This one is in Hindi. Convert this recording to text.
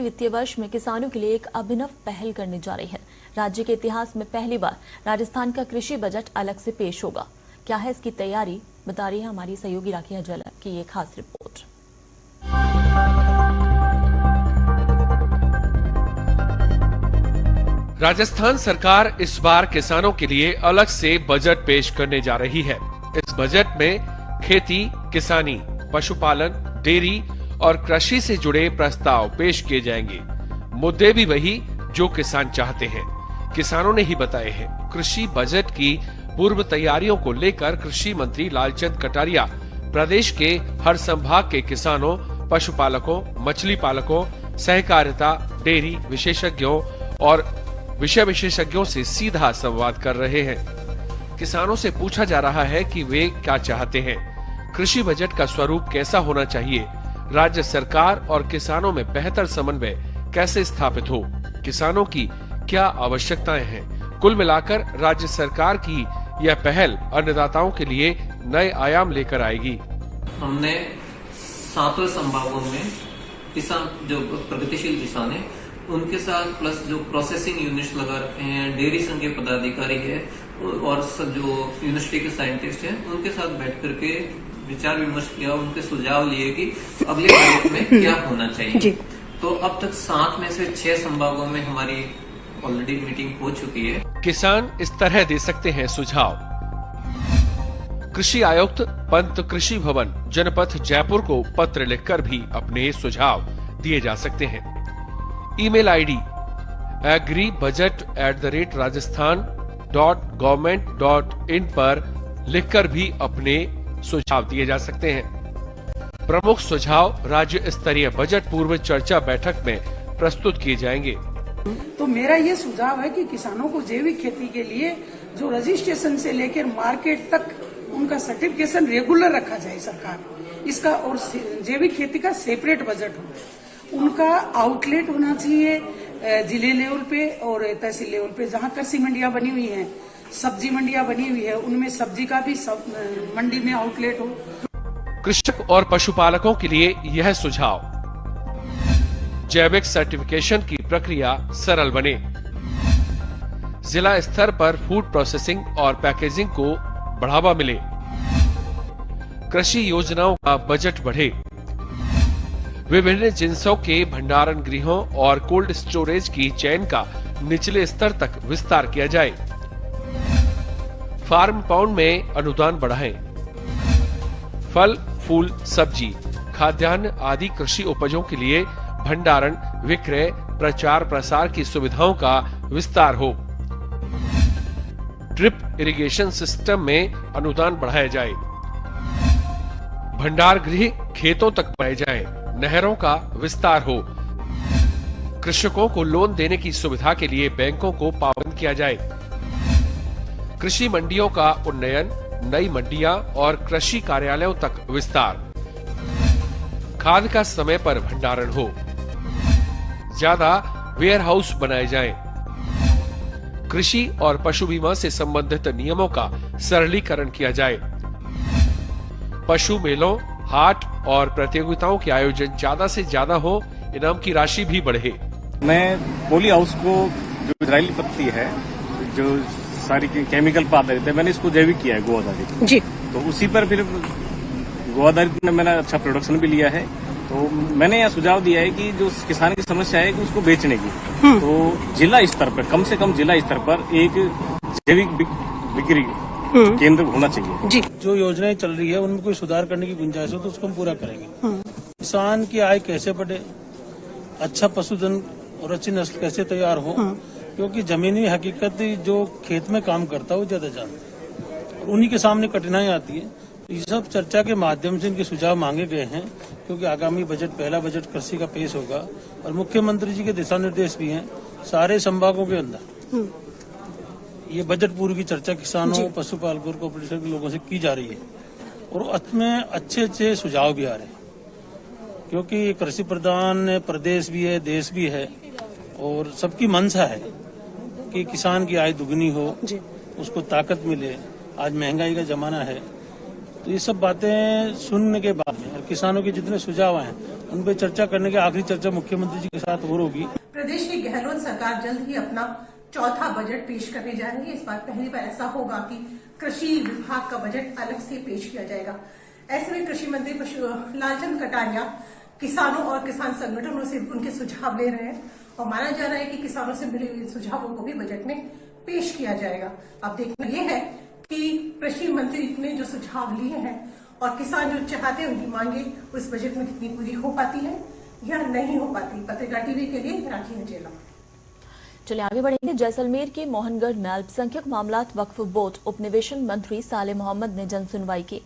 वित्तीय वर्ष में किसानों के लिए एक अभिनव पहल करने जा रही है। राज्य के इतिहास में पहली बार राजस्थान का कृषि बजट अलग से पेश होगा। क्या है इसकी तैयारी, बता रही है हमारी सहयोगी राखी हजाला की ये खास रिपोर्ट। राजस्थान सरकार इस बार किसानों के लिए अलग से बजट पेश करने जा रही है। इस बजट में खेती, किसानी, पशुपालन, डेयरी और कृषि से जुड़े प्रस्ताव पेश किए जाएंगे। मुद्दे भी वही जो किसान चाहते हैं, किसानों ने ही बताए हैं। कृषि बजट की पूर्व तैयारियों को लेकर कृषि मंत्री लालचंद कटारिया प्रदेश के हर संभाग के किसानों, पशुपालकों, मछली पालकों, सहकारिता, डेयरी विशेषज्ञों और विषय विशेषज्ञों से सीधा संवाद कर रहे हैं। किसानों से पूछा जा रहा है कि वे क्या चाहते हैं, कृषि बजट का स्वरूप कैसा होना चाहिए, राज्य सरकार और किसानों में बेहतर समन्वय कैसे स्थापित हो, किसानों की क्या आवश्यकताएं हैं। कुल मिलाकर राज्य सरकार की यह पहल अन्नदाताओं के लिए नए आयाम लेकर आएगी। हमने 7 संभागों में किसान, जो प्रगतिशील किसान है उनके साथ, प्लस जो प्रोसेसिंग यूनिट्स लगा रखे हैं, डेयरी संघ के पदाधिकारी है और जो यूनिवर्सिटी के साइंटिस्ट हैं, उनके साथ बैठ करके विचार विमर्श किया, उनके सुझाव लिए कि अगले बजट में क्या होना चाहिए। तो अब तक 7 में से 6 संभागों में हमारी ऑलरेडी मीटिंग हो चुकी है। किसान इस तरह दे सकते हैं सुझाव। कृषि आयुक्त पंत कृषि भवन जनपथ जयपुर को पत्र लिखकर भी अपने सुझाव दिए जा सकते हैं। ईमेल आईडी agribudget@rajasthan.government.in पर लिखकर भी अपने सुझाव दिए जा सकते हैं। प्रमुख सुझाव राज्य स्तरीय बजट पूर्व चर्चा बैठक में प्रस्तुत किए जाएंगे। तो मेरा ये सुझाव है कि किसानों को जैविक खेती के लिए जो रजिस्ट्रेशन से लेकर मार्केट तक उनका सर्टिफिकेशन रेगुलर रखा जाए सरकार इसका, और जैविक खेती का सेपरेट बजट हो। उनका आउटलेट होना चाहिए जिले लेवल पे और तहसील लेवल पे, जहाँ कृषि मंडियां बनी हुई हैं, सब्जी मंडियां बनी हुई है, उनमें सब्जी का भी मंडी में आउटलेट हो। कृषक और पशुपालकों के लिए यह सुझाव, जैविक सर्टिफिकेशन की प्रक्रिया सरल बने, जिला स्तर पर फूड प्रोसेसिंग और पैकेजिंग को बढ़ावा मिले, कृषि योजनाओं का बजट बढ़े, विभिन्न जिंसों के भंडारण गृहों और कोल्ड स्टोरेज की चेन का निचले स्तर तक विस्तार किया जाए, फार्म पाउंड में अनुदान बढ़ाएं, फल, फूल, सब्जी, खाद्यान्न आदि कृषि उपजों के लिए भंडारण, विक्रय, प्रचार प्रसार की सुविधाओं का विस्तार हो, ड्रिप इरिगेशन सिस्टम में अनुदान बढ़ाया जाए, भंडार गृह खेतों तक बनाए जाएं, नहरों का विस्तार हो, कृषकों को लोन देने की सुविधा के लिए बैंकों को पाबंद किया जाए, कृषि मंडियों का उन्नयन, नई मंडियां और कृषि कार्यालयों तक विस्तार, खाद का समय पर भंडारण हो, ज्यादा वेयर हाउस बनाए जाएं, कृषि और पशु बीमा से संबंधित नियमों का सरलीकरण किया जाए, पशु मेलों, हाट और प्रतियोगिताओं के आयोजन ज्यादा से ज्यादा हो, इनाम की राशि भी बढ़े। मैं पॉली हाउस को, जो इजरायली पत्ती है, जो सारी केमिकल पर आधारित है, मैंने इसको जैविक किया है, गो आधारित जी। तो उसी पर फिर गो आधारित में मैंने अच्छा प्रोडक्शन भी लिया है। तो मैंने यह सुझाव दिया है कि जो किसान की समस्या है कि उसको बेचने की, तो जिला स्तर पर, कम से कम जिला स्तर पर एक जैविक बिक्री केंद्र होना चाहिए जी। जो योजनाएं चल रही है उनमें कोई सुधार करने की गुंजाइश हो तो उसको हम पूरा करेंगे। किसान की आय कैसे बढ़े, अच्छा पशुधन और अच्छी नस्ल कैसे तैयार हो, क्योंकि जमीनी हकीकत जो खेत में काम करता है वो ज्यादा जानता है और उन्हीं के सामने कठिनाई आती है। ये सब चर्चा के माध्यम से इनके सुझाव मांगे गए हैं, क्योंकि आगामी बजट, पहला बजट कृषि का पेश होगा और मुख्यमंत्री जी के दिशा निर्देश भी हैं सारे संभागों के अंदर। ये बजट पूर्व की चर्चा किसानों, पशुपालकों, कोऑपरेटिव के लोगों से की जा रही है और उसमें अच्छे अच्छे सुझाव भी आ रहे हैं, क्योंकि कृषि प्रधान प्रदेश भी है, देश भी है और सबकी मंशा है कि किसान की आय दुगनी हो, उसको ताकत मिले। आज महंगाई का जमाना है, तो ये सब बातें सुनने के बाद में और किसानों के जितने सुझाव आए उन पर चर्चा करने की आखिरी चर्चा मुख्यमंत्री जी के साथ और होगी। प्रदेश की गहलोत सरकार जल्द ही अपना चौथा बजट पेश करने जा रही है। इस बार पहली बार ऐसा होगा कि कृषि विभाग का बजट अलग से पेश किया जाएगा। ऐसे में कृषि मंत्री लालचंद कटारिया किसानों और किसान संगठनों से उनके सुझाव ले रहे हैं और माना जा रहा है कि किसानों से मिले हुए सुझावों को भी बजट में पेश किया जाएगा। अब देखना यह है कि कृषि मंत्री ने जो सुझाव लिए हैं और किसान जो चाहते हैं उनकी मांगे उस बजट में कितनी पूरी हो पाती है या नहीं हो पाती। पत्रिका टीवी के लिए राखी हजेला। चलिए आगे बढ़ेंगे। जैसलमेर के मोहनगढ़ में अल्पसंख्यक मामलात वक्फ बोर्ड उपनिवेशन मंत्री साले मोहम्मद ने जन सुनवाई की।